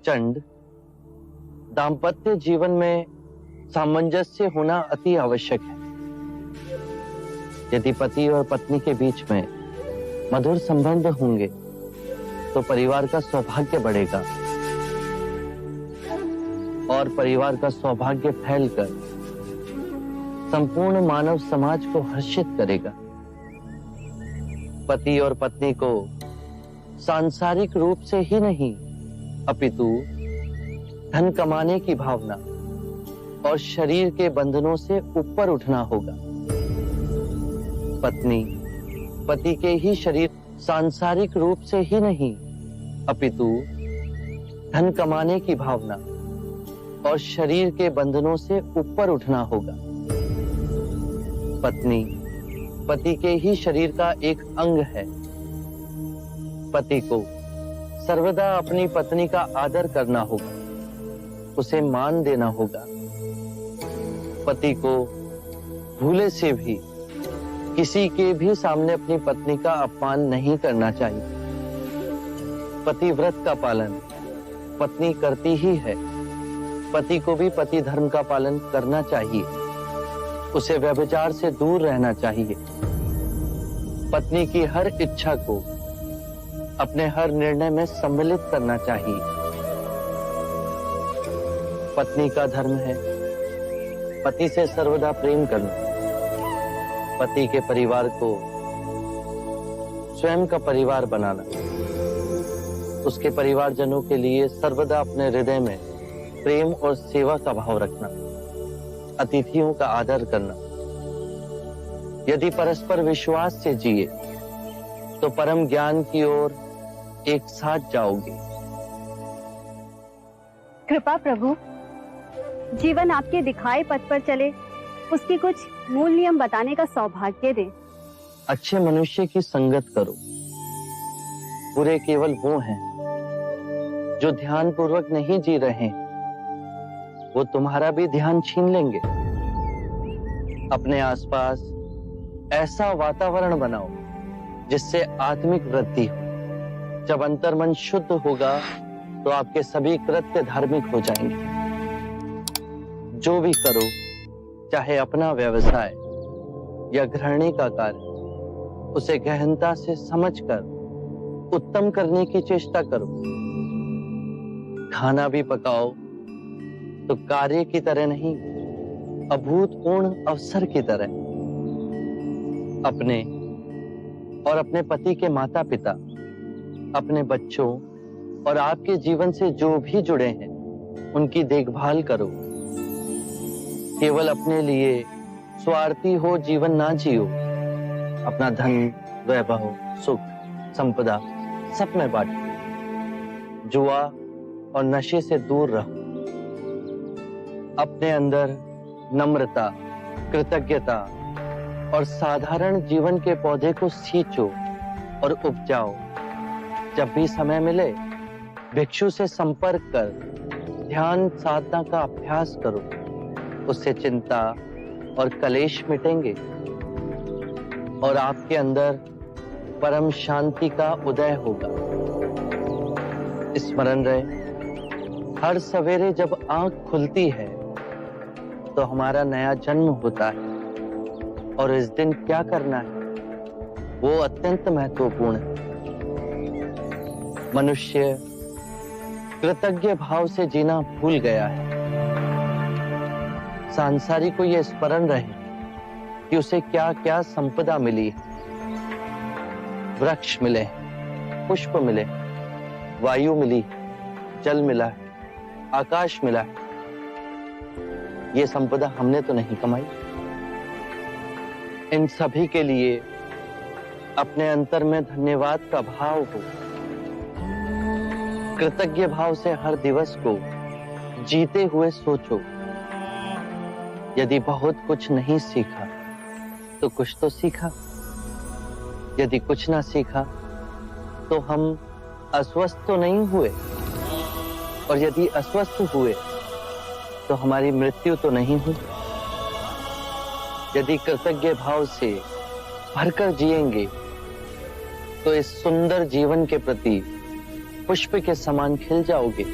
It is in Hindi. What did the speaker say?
चंड, दाम्पत्य जीवन में सामंजस्य होना अति आवश्यक है। यदि पति और पत्नी के बीच में मधुर संबंध होंगे तो परिवार का सौभाग्य बढ़ेगा और परिवार का सौभाग्य फैलकर संपूर्ण मानव समाज को हर्षित करेगा। पति और पत्नी को सांसारिक रूप से ही नहीं अपितु धन कमाने की भावना और शरीर के बंधनों से ऊपर उठना होगा। पत्नी पति के ही शरीर सांसारिक रूप से ही नहीं अपितु धन कमाने की भावना और शरीर के बंधनों से ऊपर उठना होगा। पत्नी पति के ही शरीर का एक अंग है। पति को सर्वदा अपनी पत्नी का आदर करना होगा, उसे मान देना होगा। पति को भूले से भी किसी के भी सामने अपनी पत्नी का अपमान नहीं करना चाहिए। पतिव्रत का पालन पत्नी करती ही है। पति को भी पति धर्म का पालन करना चाहिए। उसे व्यभिचार से दूर रहना चाहिए। पत्नी की हर इच्छा को अपने हर निर्णय में सम्मिलित करना चाहिए। पत्नी का धर्म है पति से सर्वदा प्रेम करना। पति के परिवार को स्वयं का परिवार बनाना, उसके परिवारजनों के लिए सर्वदा अपने हृदय में प्रेम और सेवा का भाव रखना, अतिथियों का आदर करना। यदि परस्पर विश्वास से जिए तो परम ज्ञान की ओर एक साथ जाओगे। कृपा प्रभु, जीवन आपके दिखाए पथ पर चले, उसकी कुछ मूल नियम बताने का सौभाग्य दें। अच्छे मनुष्य की संगत करो। बुरे केवल वो हैं जो ध्यान पूर्वक नहीं जी रहे, वो तुम्हारा भी ध्यान छीन लेंगे। अपने आसपास ऐसा वातावरण बनाओ जिससे आत्मिक वृद्धि हो। जब अंतर्मन शुद्ध होगा तो आपके सभी कृत्य धार्मिक हो जाएंगे। जो भी करो, चाहे अपना व्यवसाय या गृहिणी का कार्य, उसे गहनता से समझकर उत्तम करने की चेष्टा करो। खाना भी पकाओ तो कार्य की तरह नहीं, अभूतपूर्ण अवसर की तरह। अपने और अपने पति के माता पिता, अपने बच्चों और आपके जीवन से जो भी जुड़े हैं, उनकी देखभाल करो। केवल अपने लिए स्वार्थी हो जीवन ना जियो। अपना धन, वैभव, सुख, संपदा सब में बांटो। जुआ और नशे से दूर रहो। अपने अंदर नम्रता, कृतज्ञता और साधारण जीवन के पौधे को सींचो और उपजाओ। जब भी समय मिले भिक्षु से संपर्क कर ध्यान साधना का अभ्यास करो। उससे चिंता और कलेश मिटेंगे और आपके अंदर परम शांति का उदय होगा। स्मरण रहे, हर सवेरे जब आंख खुलती है तो हमारा नया जन्म होता है और इस दिन क्या करना है वो अत्यंत महत्वपूर्ण है। मनुष्य कृतज्ञ भाव से जीना भूल गया है। सांसारिक को यह स्मरण रहे कि उसे क्या क्या संपदा मिली है। वृक्ष मिले, पुष्प मिले, वायु मिली, जल मिला है, आकाश मिला है। ये संपदा हमने तो नहीं कमाई। इन सभी के लिए अपने अंतर में धन्यवाद का भाव हो। कृतज्ञ भाव से हर दिवस को जीते हुए सोचो। यदि बहुत कुछ नहीं सीखा तो कुछ तो सीखा। यदि कुछ ना सीखा तो हम अस्वस्थ तो नहीं हुए, और यदि अस्वस्थ हुए तो हमारी मृत्यु तो नहीं हुई। यदि कृतज्ञ भाव से भरकर जिएंगे तो इस सुंदर जीवन के प्रति पुष्प के समान खिल जाओगे।